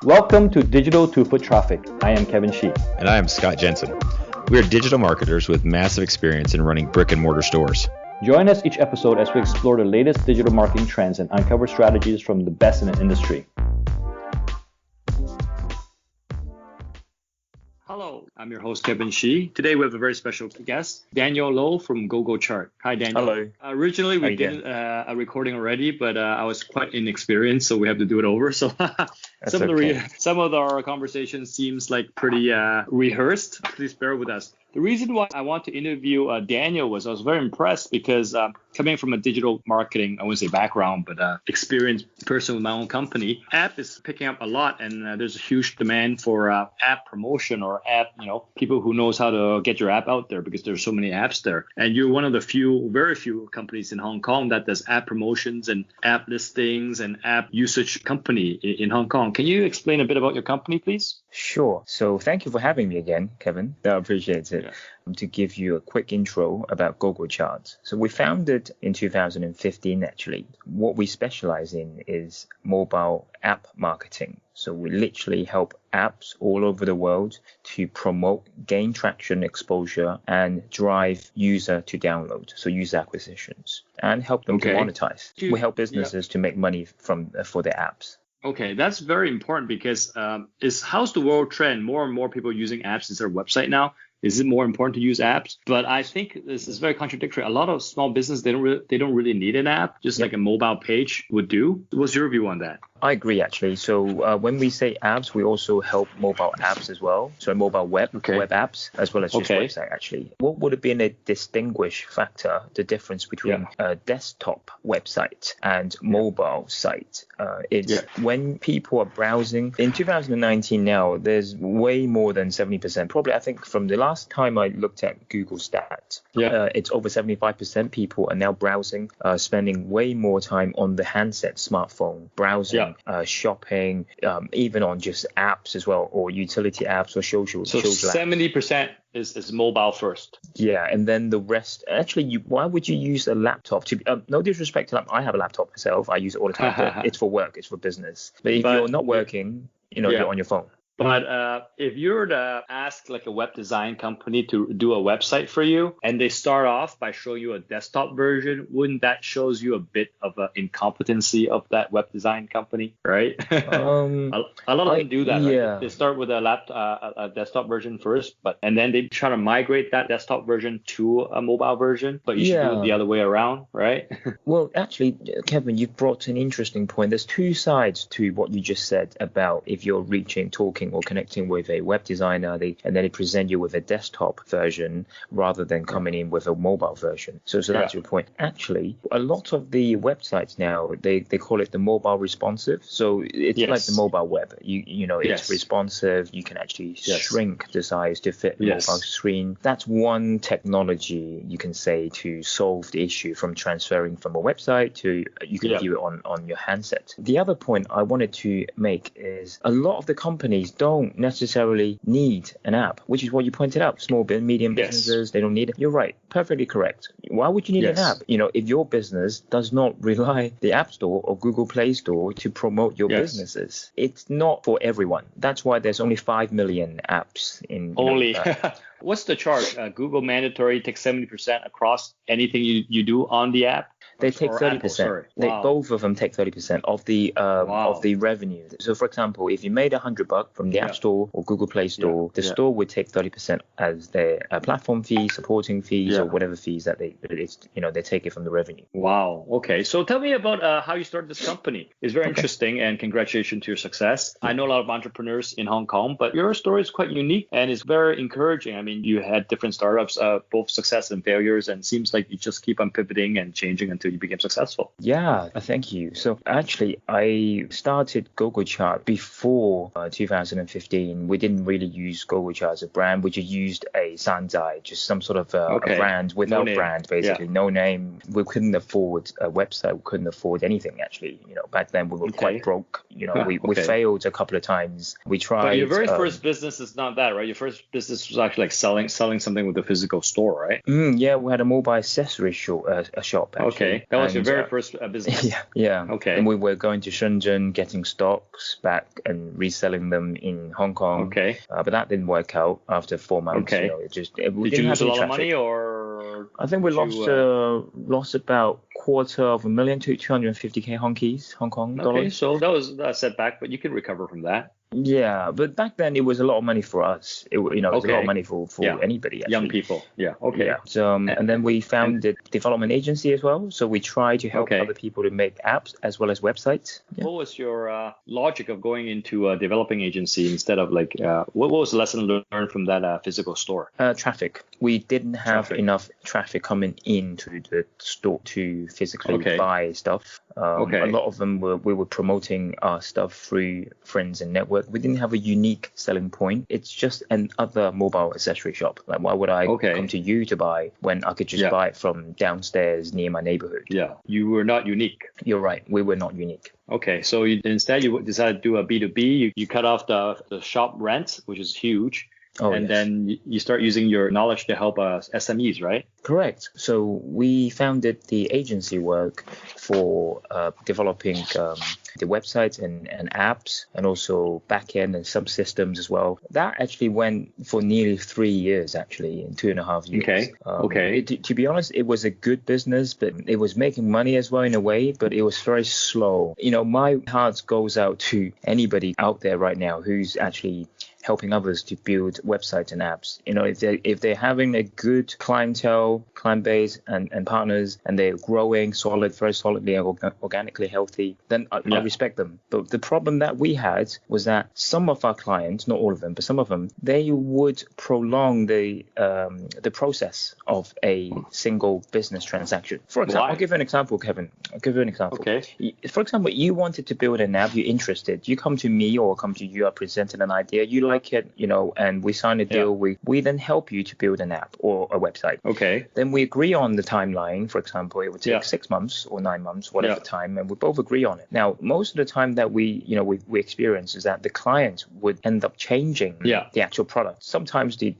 Welcome to Digital to Foot Traffic. I am Kevin Shi. And I am Scott Jensen. We are digital marketers with massive experience in running brick and mortar stores. Join us each episode as we explore the latest digital marketing trends and uncover strategies from the best in the industry. Hello, I'm your host, Kevin Shi. Today we have a very special guest, Daniel Lowe from GoGoChart. Hi, Daniel. Hello. Originally, we did a recording already, but I was quite inexperienced, so we have to do it over. So some of our conversations seems like pretty rehearsed. Please bear with us. The reason why I want to interview Daniel was I was very impressed because coming from a digital marketing, I wouldn't say background, but experienced person with my own company, app is picking up a lot, and there's a huge demand for app promotion or app, people who knows how to get your app out there because there's so many apps there. And you're one of the very few companies in Hong Kong that does app promotions and app listings and app usage company in Hong Kong. Can you explain a bit about your company, please? Sure. So thank you for having me again, Kevin. I appreciate it. Yeah. To give you a quick intro about GoGoChart. So we founded in 2015, actually. What we specialize in is mobile app marketing. So we literally help apps all over the world to promote, gain traction, exposure, and drive user to download. So user acquisitions and help them to monetize. We help businesses to make money for their apps. Okay, that's very important because how's the world trend? More and more people using apps as their website now. Is it more important to use apps? But I think this is very contradictory. A lot of small business, they don't really need an app, just like a mobile page would do. What's your view on that? I agree, actually. So when we say apps, we also help mobile apps as well. So mobile web apps, as well as just website, actually. What would have been a distinguished factor, the difference between a desktop website and mobile site? When people are browsing, in 2019 now, there's way more than 70%. Probably, I think from the last time I looked at Google stats, it's over 75% people are now browsing, spending way more time on the handset, smartphone, browsing. Shopping, even on just apps as well, or utility apps or social. So 70% is mobile first. Yeah, and then the rest. Actually, why would you use a laptop? No disrespect to laptop. I have a laptop myself. I use it all the time. It's for work. It's for business. But if you're not working, you're on your phone. But if you were to ask like a web design company to do a website for you, and they start off by showing you a desktop version, wouldn't that shows you a bit of an incompetency of that web design company, right? A lot of them do that, right? They start with a desktop version first, and then they try to migrate that desktop version to a mobile version. But you should do it the other way around, right? Well, actually, Kevin, you've brought an interesting point. There's two sides to what you just said about if you're talking or connecting with a web designer, and then they present you with a desktop version rather than coming in with a mobile version. So that's your point. Actually, a lot of the websites now, they call it the mobile responsive. So it's like the mobile web. It's responsive. You can actually shrink the size to fit the mobile screen. That's one technology you can say to solve the issue from transferring from a website to you can view it on your handset. The other point I wanted to make is a lot of the companies don't necessarily need an app, which is what you pointed out. Small, medium businesses, they don't need it. You're right. Perfectly correct. Why would you need an app? If your business does not rely the App Store or Google Play Store to promote your businesses, it's not for everyone. That's why there's only 5 million apps in only. What's the charge? Google mandatory takes 70% across anything you do on the app. They take 30%. Both of them take 30% of the revenue. So, for example, if you made $100 from the App Store or Google Play Store, the store would take 30% as their platform fees, supporting fees, or whatever fees that they take it from the revenue. Wow. Okay. So tell me about how you started this company. It's very interesting, and congratulations to your success. I know a lot of entrepreneurs in Hong Kong, but your story is quite unique and it's very encouraging. I mean, you had different startups, both success and failures, and it seems like you just keep on pivoting and changing until you became successful. Yeah, thank you. So actually, I started GoGoChart before 2015. We didn't really use GoGoChart as a brand. We just used a Sanzai, just some sort of a brand without brand, basically. No name. We couldn't afford a website. We couldn't afford anything, actually. Back then we were quite broke. We failed a couple of times. We tried. But your very first business is not that, right? Your first business was actually like selling something with a physical store, right? Yeah, we had a mobile accessory shop, actually. Okay. Okay. That was your very first business. Yeah. Okay. And we were going to Shenzhen, getting stocks back and reselling them in Hong Kong. Okay. But that didn't work out after 4 months. Okay. We Did you lose a lot of traffic. money, or? I think we lost about $250,000 to 250K Hong Kong dollars. Okay, so that was a setback, but you can recover from that. Yeah, but back then it was a lot of money for us. It was a lot of money for anybody, actually. Young people. Yeah. Okay. Yeah. So, and then we found the development agency as well. So we try to help other people to make apps as well as websites. Yeah. What was your logic of going into a developing agency instead of what was the lesson learned from that physical store? Traffic. We didn't have enough traffic coming into the store to physically buy stuff. A lot of them we were promoting our stuff through friends and network. We didn't have a unique selling point. It's just another mobile accessory shop. Like, why would I come to you to buy when I could just buy it from downstairs near my neighborhood? Yeah, you were not unique. You're right. We were not unique. Okay, so instead you decided to do a B2B. You cut off the shop rent, which is huge. Then you start using your knowledge to help SMEs, right? Correct. So we founded the agency work for developing the websites and apps, and also backend and subsystems as well. That actually went for nearly 3 years, actually, in 2.5 years. Okay. To be honest, it was a good business, but it was making money as well in a way, but it was very slow. My heart goes out to anybody out there right now who's actually helping others to build websites and apps. If they're having a good client base and partners, and they're growing very solidly and organically healthy, then I respect them. But the problem that we had was that some of our clients, not all of them, but some of them, they would prolong the process of a single business transaction. For example, I'll give you an example, Kevin. Okay. For example, you wanted to build an app, you're interested. You come to me or come to you, I presented an idea, you like it, and we sign a deal. We then help you to build an app or a website. Okay. Then we agree on the timeline. For example, it would take 6 months or 9 months, whatever time, and we both agree on it. Now, most of the time that we experience is that the client would end up changing the actual product. Sometimes the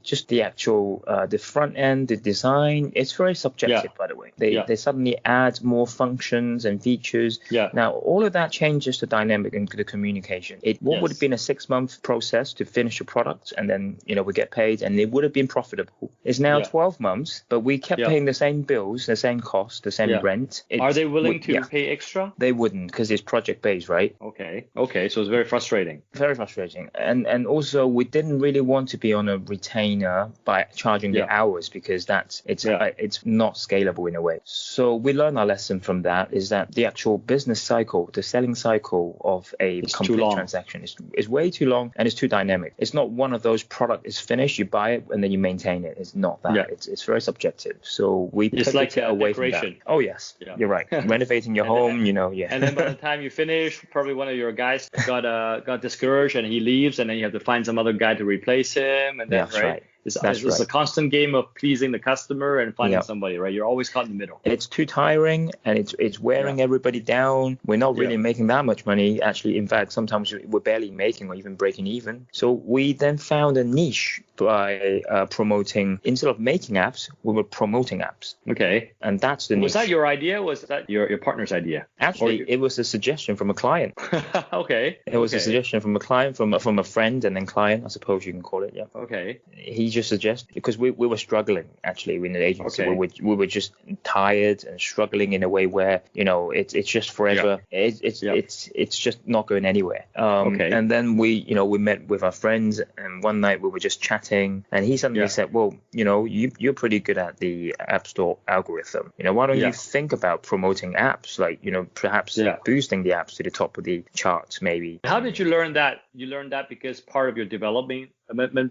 front end, the design, it's very subjective, by the way. They suddenly add more functions and features. Now, all of that changes the dynamic and the communication. What would have been a 6-month process to finish a product, and then we get paid, and it would have been profitable. It's now 12 months, but we kept paying the same bills, the same cost, the same rent. Are they willing to pay extra? They wouldn't, because it's project based, right? Okay, so it's very frustrating. Very frustrating. And also we didn't really want to be on a retainer by charging the hours, because it's not scalable in a way. So we learned our lesson from that, is that the actual business cycle, the selling cycle of a complete transaction is way too long, and it's too dynamic. It's not one of those product is finished, you buy it and then you maintain it. It's not that. It's very subjective. So we pivoted away from that. Oh yes, you're right. Renovating your home, And then by the time you finish, probably one of your guys got discouraged and he leaves, and then you have to find some other guy to replace him, and then right. It's a constant game of pleasing the customer and finding somebody, right? You're always caught in the middle. It's too tiring, and it's wearing everybody down. We're not really making that much money. Actually, in fact, sometimes we're barely making or even breaking even. So we then found a niche by promoting, instead of making apps, we were promoting apps. Okay. And that's the niche. Was that your idea? Was that your partner's idea? Actually, it was a suggestion from a client. Okay. It was a suggestion from a client, from a friend, and then client, I suppose you can call it. Yeah. Okay. He just suggested, because we were struggling actually in the agency. We were just tired and struggling in a way where it's just forever. It's just not going anywhere. And then we met with our friends, and one night we were just chatting, and he suddenly said, well, you're pretty good at the App Store algorithm. Why don't you think about promoting apps, like perhaps boosting the apps to the top of the charts maybe. How did you learn that? You learned that because part of your development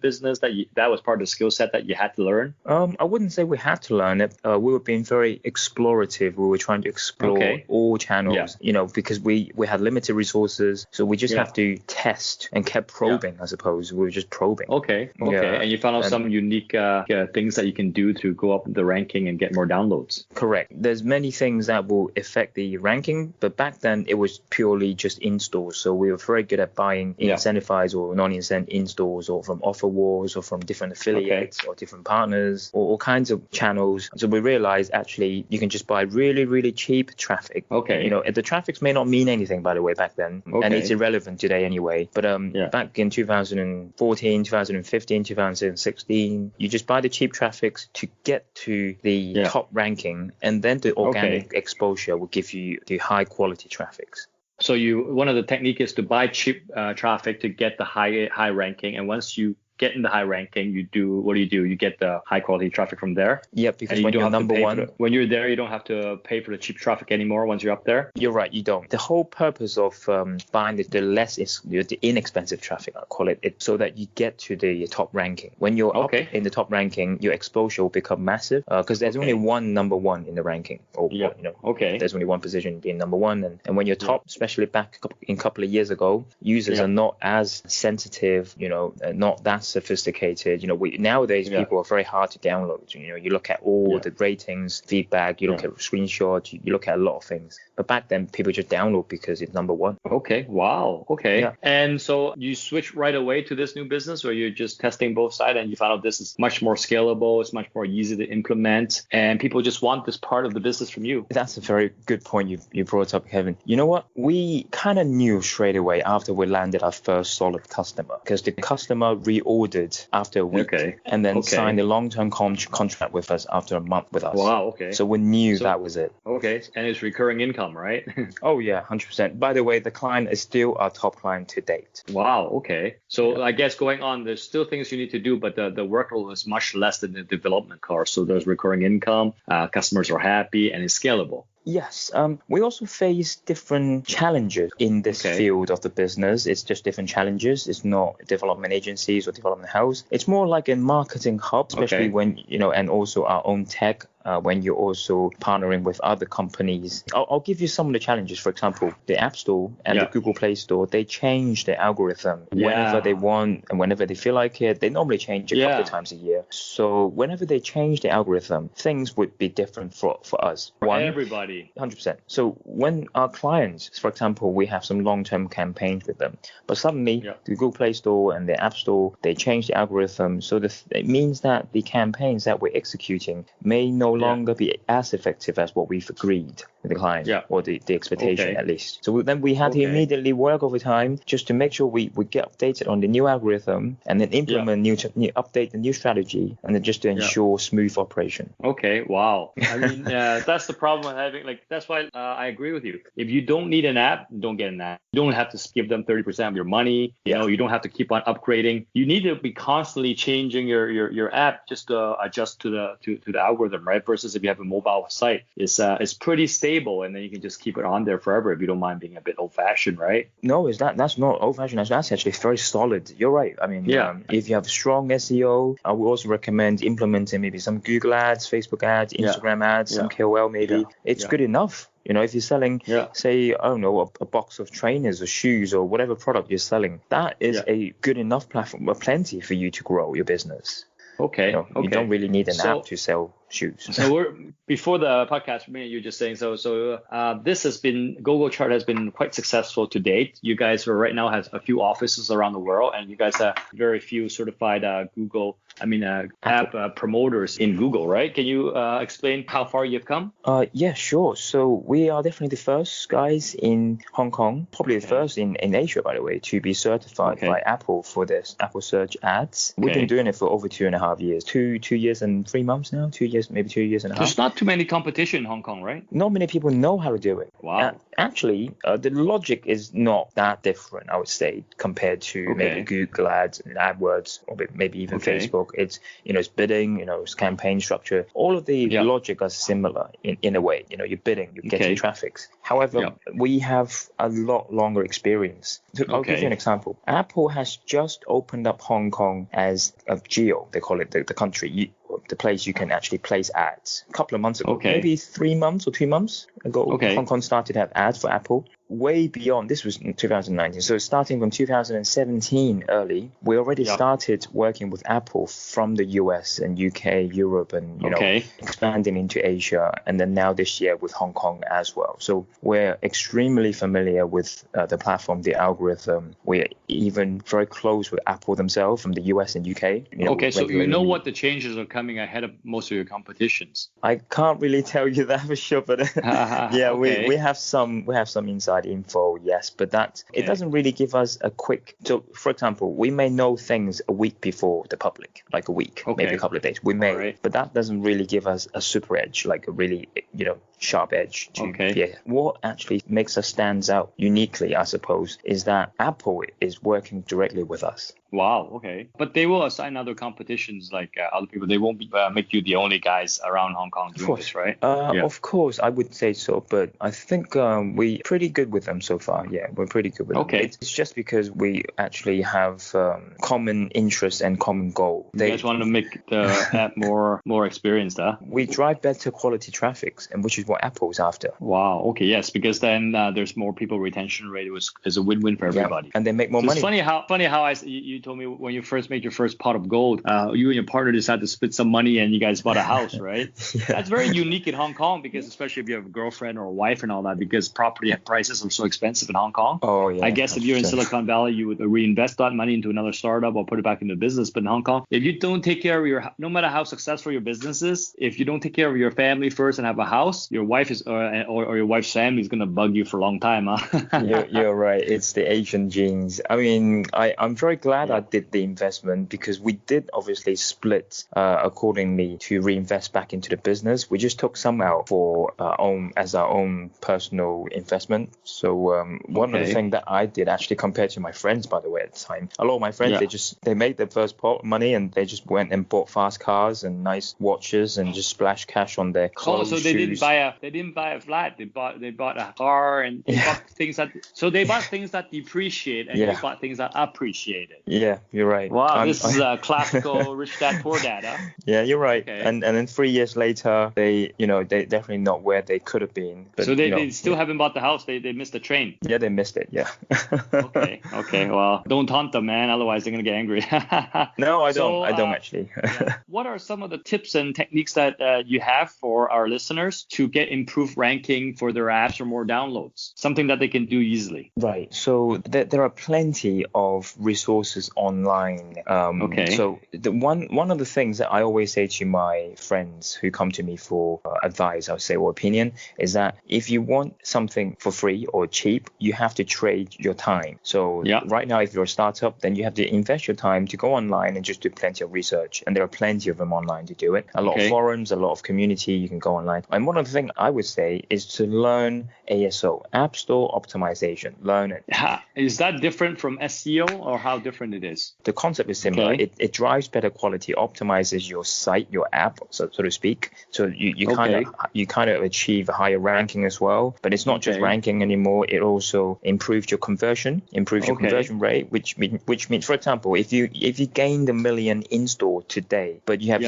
business, that was part of the skill set that you had to learn? I wouldn't say we had to learn it. We were being very explorative. We were trying to explore all channels, because we had limited resources, so we just have to test and kept probing. I suppose we were just probing. Okay. And you found out some unique things that you can do to go up the ranking and get more downloads. Correct. There's many things that will affect the ranking, but back then it was purely just installs. So we were very good at buying incentivized or non-incent installs, or from offer wars or from different affiliates or different partners or all kinds of channels. So we realized actually you can just buy really, really cheap traffic. Okay. You know, the traffics may not mean anything, by the way, back then. And it's irrelevant today anyway. But back in 2014, 2015, 2016, you just buy the cheap traffics to get to the top ranking, and then the organic exposure will give you the high quality traffics. So one of the technique is to buy cheap traffic to get the high ranking, and once you get in the high ranking, you do? You get the high quality traffic from there. Yeah, because when you're number one, when you're there, you don't have to pay for the cheap traffic anymore once you're up there. You're right, you don't. The whole purpose of buying the inexpensive traffic, I call it, so that you get to the top ranking. When you're up in the top ranking, your exposure will become massive because there's only one number one in the ranking. There's only one position being number one, and when you're top, especially back in a couple of years ago, users are not as sensitive, not that sophisticated. Nowadays people are very hard to download. You look at all the ratings, feedback, you look at screenshots, you look at a lot of things. But back then people just download because it's number one. Okay. Wow. Okay. Yeah. And so you switched right away to this new business, or you're just testing both sides and you found out this is much more scalable, it's much more easy to implement, and people just want this part of the business from you? That's a very good point you brought up, Kevin. You know what? We kind of knew straight away after we landed our first solid customer, because the customer reordered after a week and then signed a long-term contract with us after a month with us. Wow. Okay. So we knew that was it. Okay. And it's recurring income, right? Oh yeah, 100%. By the way, the client is still our top client to date. Wow. Okay. So I guess going on, there's still things you need to do, but the workload is much less than the development cost. So there's recurring income, customers are happy, and it's scalable. Yes. We also face different challenges in this field of the business. It's just different challenges. It's not development agencies or development house. It's more like a marketing hub, especially when, and also our own tech. When you're also partnering with other companies. I'll give you some of the challenges. For example, the App Store and the Google Play Store, they change their algorithm whenever they want and whenever they feel like it. They normally change a couple of times a year. So whenever they change the algorithm, things would be different for us. Everybody. 100%. So when our clients, for example, we have some long-term campaigns with them, but suddenly the Google Play Store and the App Store, they change the algorithm. So it means that the campaigns that we're executing may no longer be as effective as what we've agreed with the client or the expectation at least. So then we had to immediately work over time just to make sure we get updated on the new algorithm and then implement update the new strategy, and then just to ensure smooth operation. Okay. Wow. I mean, that's the problem with having, that's why I agree with you. If you don't need an app, don't get an app. You don't have to give them 30% of your money. You don't have to keep on upgrading. You need to be constantly changing your app just to adjust to the algorithm, right? Versus if you have a mobile site, it's pretty stable, and then you can just keep it on there forever if you don't mind being a bit old-fashioned, right? No, that's not old-fashioned. That's actually very solid. You're right. I mean, if you have strong SEO, I would also recommend implementing maybe some Google ads, Facebook ads, Instagram ads, some KOL maybe. It's good enough. If you're selling, say, I don't know, a box of trainers or shoes or whatever product you're selling, that is a good enough platform, plenty for you to grow your business. Okay. You don't really need an app to sell shoes. So before the podcast, you're just saying, this GoGoChart has been quite successful to date. You guys right now has a few offices around the world, and you guys have very few certified app promoters in Google, right? Can you explain how far you've come? Yeah, sure. So we are definitely the first guys in Hong Kong, probably the first in Asia, by the way, to be certified by Apple for this Apple Search Ads. We've been doing it for over 2.5 years, 2 years and 3 months now, 2 years, maybe 2 years and a half. There's not too many competition in Hong Kong, right? Not many people know how to do it. Wow. Actually, the logic is not that different, I would say, compared to maybe Google Ads and AdWords, or maybe even Facebook. It's, it's bidding, it's campaign structure. All of the logic are similar in a way. You're bidding, you're getting traffic. However, we have a lot longer experience. I'll give you an example. Apple has just opened up Hong Kong as a geo, they call it, the country, the place you can actually place ads. A couple of months ago, maybe 3 months or 2 months ago, Hong Kong started to have ads for Apple. way beyond. This was in 2019. So starting from 2017 early, we already started working with Apple from the US and UK, Europe, and expanding into Asia, and then now this year with Hong Kong as well. So we're extremely familiar with the platform, the algorithm. We're even very close with Apple themselves from the US and UK. So you know what the changes are coming ahead of most of your competitions. I can't really tell you that for sure, but we have some inside info, yes, but that it doesn't really give us a quick. So for example, we may know things a week before the public, like a week, maybe a couple of days. We may, but that doesn't really give us a super edge, like a really sharp edge. What actually makes us stands out uniquely, I suppose, is that Apple is working directly with us. Wow. Okay. But they will assign other competitions like other people. They won't make you the only guys around Hong Kong doing this, right? Of course, I would say so. But I think we're pretty good with them so far. Yeah, we're pretty good with them. Okay. It's just because we actually have common interests and common goal. You guys want to make the app more experienced, huh? We drive better quality traffic, and which is what Apple's after. Wow. Okay. Yes, because then there's more people. Retention rate is a win-win for everybody. And they make more money. It's funny how you told me when you first made your first pot of gold, you and your partner decided to split some money and you guys bought a house, right? That's very unique in Hong Kong, because especially if you have a girlfriend or a wife and all that, because property prices are so expensive in Hong Kong. I guess if you're in Silicon Valley, you would reinvest that money into another startup or put it back into business. But in Hong Kong, if you don't take care of no matter how successful your business is, if you don't take care of your family first and have a house, your wife is or your wife's family is going to bug you for a long time, huh? You're right. It's the Asian genes. I mean, I'm very glad I did the investment, because we did obviously split accordingly to reinvest back into the business. We just took some out for our own personal investment. So one of the things that I did, actually, compared to my friends, by the way, at the time, a lot of my friends, they made their first pot of money and they just went and bought fast cars and nice watches and just splashed cash on their clothes. So they didn't buy a flat. They bought a car, and they bought things that depreciate, and they bought things that appreciate it. Yeah, you're right. Wow, this is a classical rich dad poor dad, huh? Yeah, you're right. Okay. And then 3 years later, they definitely not where they could have been. But, so they still haven't bought the house. They missed the train. Yeah, they missed it. Yeah. Okay. Well, don't taunt them, man. Otherwise, they're gonna get angry. No, I don't actually. What are some of the tips and techniques that you have for our listeners to get improved ranking for their apps or more downloads? Something that they can do easily. Right. So there are plenty of resources online. So one of the things that I always say to my friends who come to me for advice, I would say, or opinion, is that if you want something for free or cheap, you have to trade your time. So right now, if you're a startup, then you have to invest your time to go online and just do plenty of research. And there are plenty of them online to do it. A lot of forums, a lot of community, you can go online. And one of the things I would say is to learn ASO, App Store Optimization. Learn it. Is that different from SEO, or how different it is? The concept is similar. It drives better quality, optimizes your site, your app, so to speak. So you kind of achieve a higher ranking as well. But it's not just ranking anymore. It also improves your conversion, conversion rate, which means, for example, if you gained 1 million install today, but you have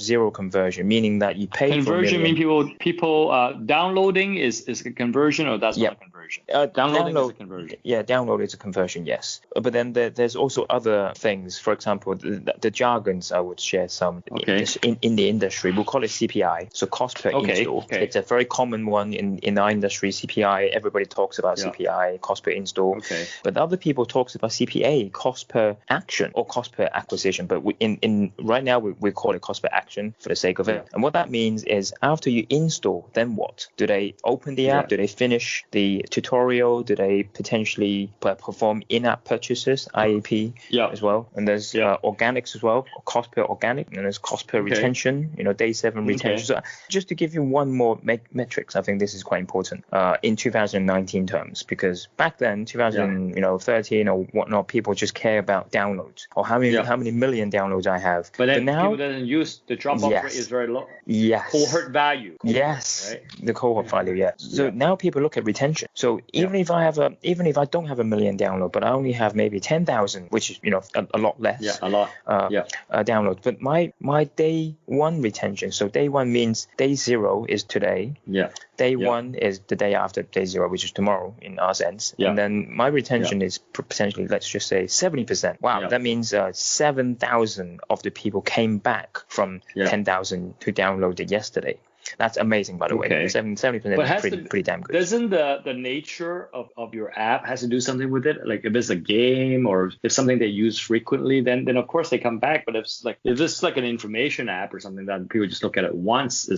zero conversion, meaning that you pay conversion. Mean people downloading is a conversion, or that's not a conversion? Downloading is a conversion. Yeah, download is a conversion, yes. But then there's also other things. For example, the jargons, I would share some in the industry. We'll call it CPI, so cost per install. It's a very common one in our industry. CPI, everybody talks about CPI, cost per install. But other people talks about CPA, cost per action, or cost per acquisition. But right now we call it cost per action for the sake of it. And what that means is, after you install, then what? Do they open the app? Do they finish the tutorial? Do they potentially perform in-app purchases, IAP as well? And there's organics as well, cost per organic, and there's cost per retention, day 7 retention. So just to give you one more metrics, I think this is quite important in 2019 terms, because back then, 2013 or whatnot, people just care about downloads, or how many million downloads I have. But then now, people doesn't use the drop-off rate is very low. Yes. Cohort value. Yes. Right? The cohort value. Yeah. So now people look at retention. So even if I don't have a million download, but I only have maybe 10,000, which is a lot less. Yeah, a lot. Download. But my day one retention. So day one means day zero is today. Yeah. Day one is the day after day zero, which is tomorrow in our sense. Yeah. And then my retention is potentially, let's just say 70%. Wow, that means 7,000 of the people came back from 10,000 who downloaded yesterday. That's amazing, by the way. 70% is pretty damn good. Doesn't the nature of your app has to do something with it? Like if it's a game or if something they use frequently, then of course they come back. But if it's like an information app or something that people just look at it once,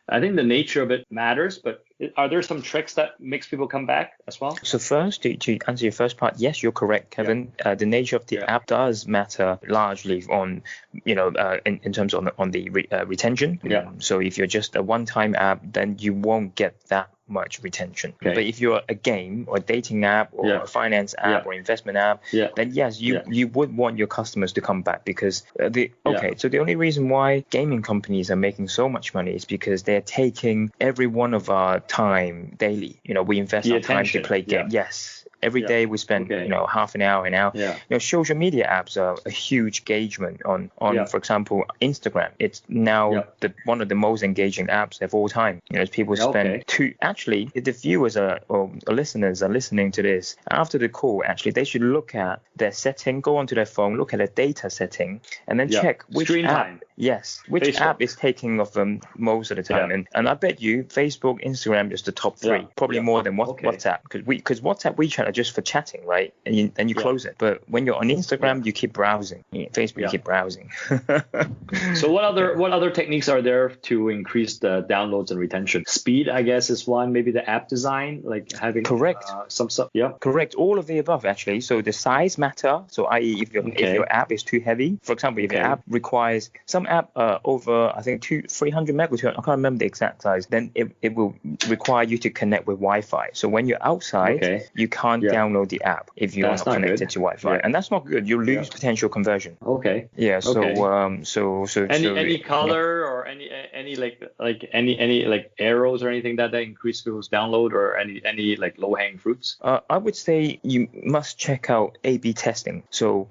I think the nature of it matters, but are there some tricks that makes people come back as well? So first, to answer your first part, yes, you're correct, Kevin. The nature of the app does matter largely on, in terms of on the retention. So if you're just a one-time app, then you won't get that much retention. But if you're a game or a dating app or a finance app or investment app, then yes, you would want your customers to come back because so the only reason why gaming companies are making so much money is because they're taking every one of our time daily. We invest our time to play games. Yes. Every day we spend, half an hour. Social media apps are a huge engagement on for example, Instagram. It's now one of the most engaging apps of all time. People spend actually, if the viewers or listeners are listening to this after the call, actually, they should look at their setting, go onto their phone, look at the data setting, and then check which Screen app. time. Yes, which app is taking of them most of the time, and I bet you Facebook, Instagram is the top three, probably more than WhatsApp, because WhatsApp, WeChat are just for chatting, right? And you close it. But when you're on Instagram, you keep browsing. Facebook, you keep browsing. So what other techniques are there to increase the downloads and retention? Speed, I guess, is one. Maybe the app design, like having some stuff. Yeah, correct. All of the above, actually. So the size matter. So i.e., if your app is too heavy, for example, if your app requires some app over, I think 300 megabytes, I can't remember the exact size, then it will require you to connect with Wi-Fi. So when you're outside, you can't download the app if you're not connected to Wi-Fi, and that's not good. You lose potential conversion. Yeah. So any color or any arrows or anything that increase people's download or any like low hanging fruits? I would say you must check out A/B testing. So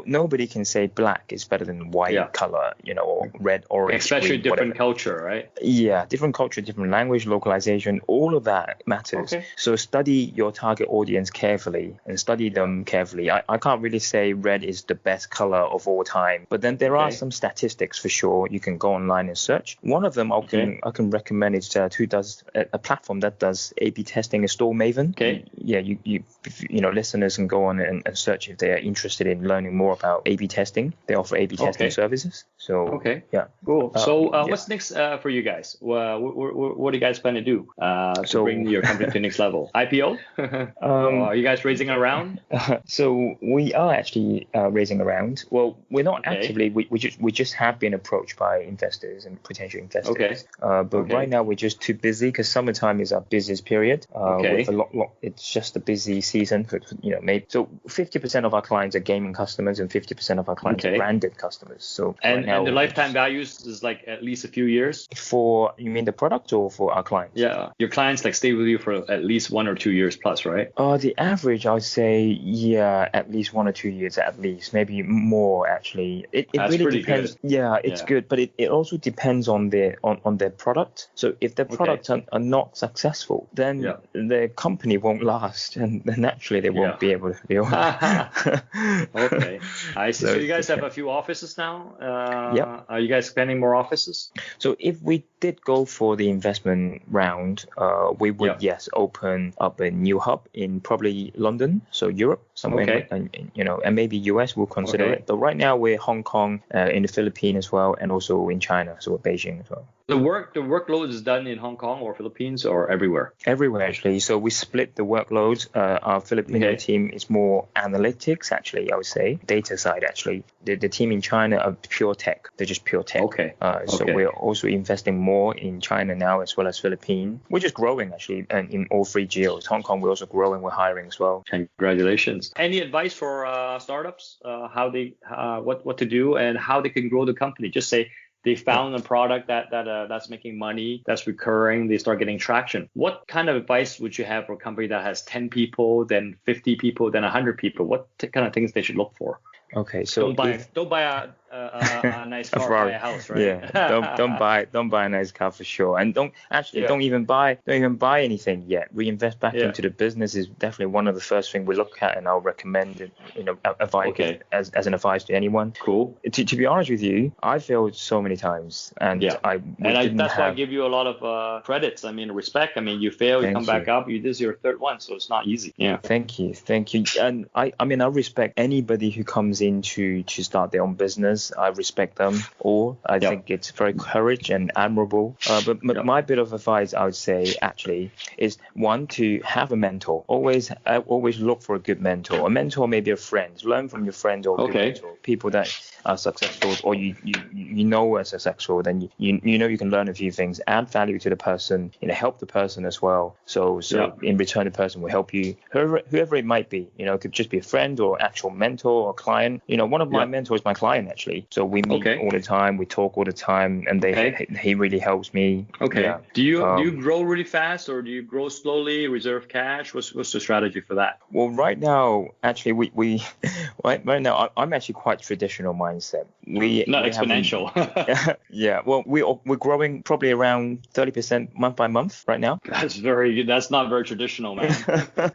nobody can say black is better than white color, or red, orange, especially green, different whatever. Culture, right? Yeah, different culture, different language, localization, all of that matters. So study your target audience carefully and study them carefully. I can't really say red is the best color of all time, but then there are some statistics for sure. You can go online and search. One of them I can recommend is who does a platform that does A/B testing is Store Maven. You listeners can go on and search if they are interested in learning more about A/B testing. They offer A/B testing services. So cool. What's next for you guys? What do you guys plan to do to bring your company to the next level? IPO? Are you guys raising a round? So we are actually raising a round. Well, we're not actively. We just have been approached by investors and potential investors. But right now we're just too busy because summertime is our busiest period. With a lot. It's just a busy season. Maybe so 50% of our clients are gaming customers and 50% of our clients are branded customers. So and the lifetime values is like at least a few years. For you mean the product or for our clients? Yeah, your clients like stay with you for at least 1 or 2 years plus, right? The average, I would say, at least 1 or 2 years, at least, maybe more actually. It really depends. Good. Yeah, it's good, but it also depends on their product. So if their products are not successful, then the company won't last, and naturally they won't be able to be on. I see. So you guys have a few offices now. Are you guys expanding more offices? So if we did go for the investment round, we would open up a new hub in probably London, so Europe somewhere, and maybe US will consider it. But right now we're Hong Kong, in the Philippines as well, and also in China, so we're Beijing as well. The workload is done in Hong Kong or Philippines or everywhere? Everywhere, actually. So we split the workloads. Our Filipino team is more analytics, actually, I would say. Data side, actually. The team in China are pure tech. They're just pure tech. So we're also investing more in China now as well as Philippines. We're just growing, actually, and in all three geos. Hong Kong, we're also growing. We're hiring as well. Congratulations. Any advice for startups? What to do and how they can grow the company? Just say, they found a product that's making money, that's recurring, they start getting traction. What kind of advice would you have for a company that has 10 people, then 50 people, then 100 people? What kind of things they should look for? Okay, so don't buy a nice car, buy a house, right? Yeah, don't buy a nice car for sure, and don't even buy anything yet. Reinvest back into the business is definitely one of the first things we look at, and I'll recommend it. As an advice to anyone. Cool. To be honest with you, I failed so many times, and that's why I give you a lot of credits. I mean, respect. I mean, you fail, you come back up. This is your third one, so it's not easy. Yeah. Thank you, and I respect anybody who comes in to start their own business. I respect them all. I think it's very courage and admirable. But my bit of advice, I would say, actually, is one, to have a mentor. Always look for a good mentor. A mentor may be a friend. Learn from your friend or good mentor. People that are successful, or you know are successful. Then you know you can learn a few things, add value to the person, help the person as well. So in return, the person will help you, whoever it might be. It could just be a friend or actual mentor or client. One of my mentors is my client, actually. So we meet all the time, we talk all the time, and he really helps me. Okay. Yeah. Do you grow really fast, or do you grow slowly, reserve cash? What's the strategy for that? Well, right now, actually, we right now I'm actually quite traditional mindset. Not exponential. Yeah. Well, we're growing probably around 30% month by month right now. That's not very traditional, man.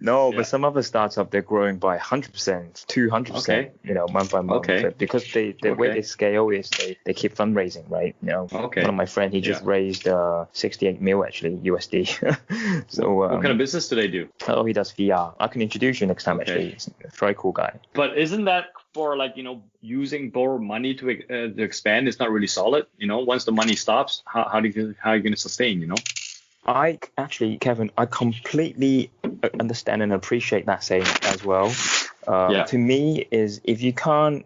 No, but some other startups, they're growing by 100%, 200%, month by month. Because the way they scale is they keep fundraising, right? One of my friends, he just raised 68 mil actually USD. So what kind of business do they do? Oh, he does VR. I can introduce you next time. Actually, he's a very cool guy. But isn't that for using borrowed money to expand? It's not really solid. Once the money stops, how are you going to sustain? I actually, Kevin, I completely understand and appreciate that saying as well. To me, is if you can't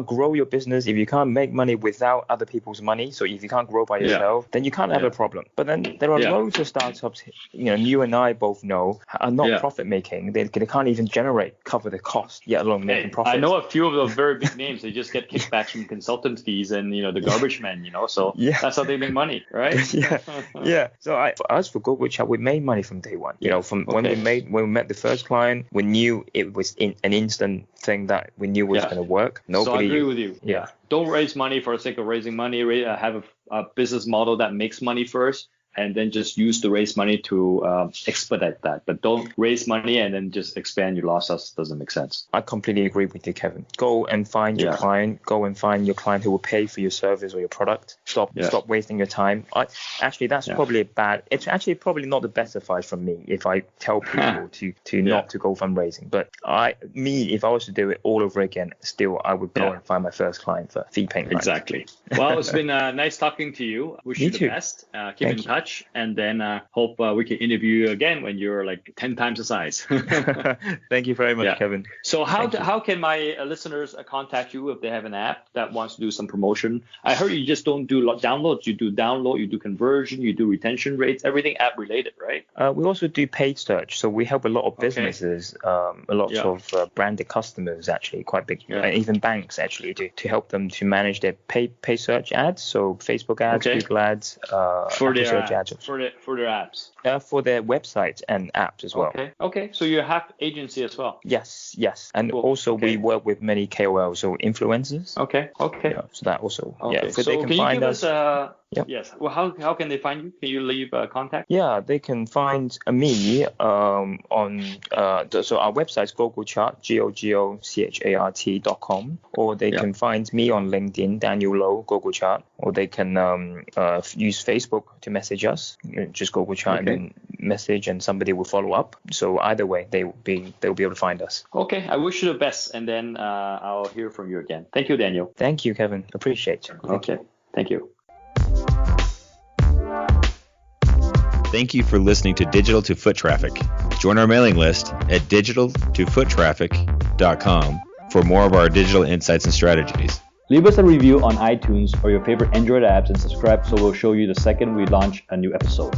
grow your business, if you can't make money without other people's money, so if you can't grow by yourself, then you can't have a problem. But then there are loads of startups, you and I both know, are not profit making. They can't even cover the cost, yet alone making profit. I know a few of those very big names. They just get kickbacks from consultant fees and the garbage men. So that's how they make money, right? So for GoGoChart, we made money from day one. When we met the first client, we knew it was an instant thing that we knew was going to work. So I agree with you. Yeah. Don't raise money for the sake of raising money. Have a business model that makes money first, and then just use the raise money to expedite that. But don't raise money and then just expand your losses. Doesn't make sense. I completely agree with you, Kevin. Go and find your client. Go and find your client who will pay for your service or your product. Stop wasting your time. That's probably it's actually probably not the best advice from me if I tell people to not to go fundraising. But if I was to do it all over again, still I would go and find my first client for fee payment. Exactly. Well, it's been nice talking to you. Wish you the best. Keep in touch. And then hope we can interview you again when you're like 10 times the size. Thank you very much, Kevin. So how can my listeners contact you if they have an app that wants to do some promotion? I heard you just don't do downloads. You do download, you do conversion, you do retention rates, everything app related, right? We also do paid search. So we help a lot of businesses, a lot of branded customers, actually quite big, even banks actually, to help them to manage their paid search ads. So Facebook ads, Google ads, for their search ads. For their apps. For their websites and apps as well. Okay. So you have agency as well. Yes. And also we work with many KOLs, so influencers. Okay. So that also. So they can find us. Yes. Well, how can they find you? Can you leave contact? Yeah, they can find me on so our website is GoGoChart, GoGoChart.com, or they can find me on LinkedIn, Daniel Low, GoGoChart, or they can use Facebook to message us. Just GoGoChart and then message, and somebody will follow up. So either way, they'll be able to find us. Okay, I wish you the best, and then I'll hear from you again. Thank you, Daniel. Thank you, Kevin. Appreciate it. Thank you. Thank you for listening to Digital to Foot Traffic. Join our mailing list at digitaltofoottraffic.com for more of our digital insights and strategies. Leave us a review on iTunes or your favorite Android apps and subscribe so we'll show you the second we launch a new episode.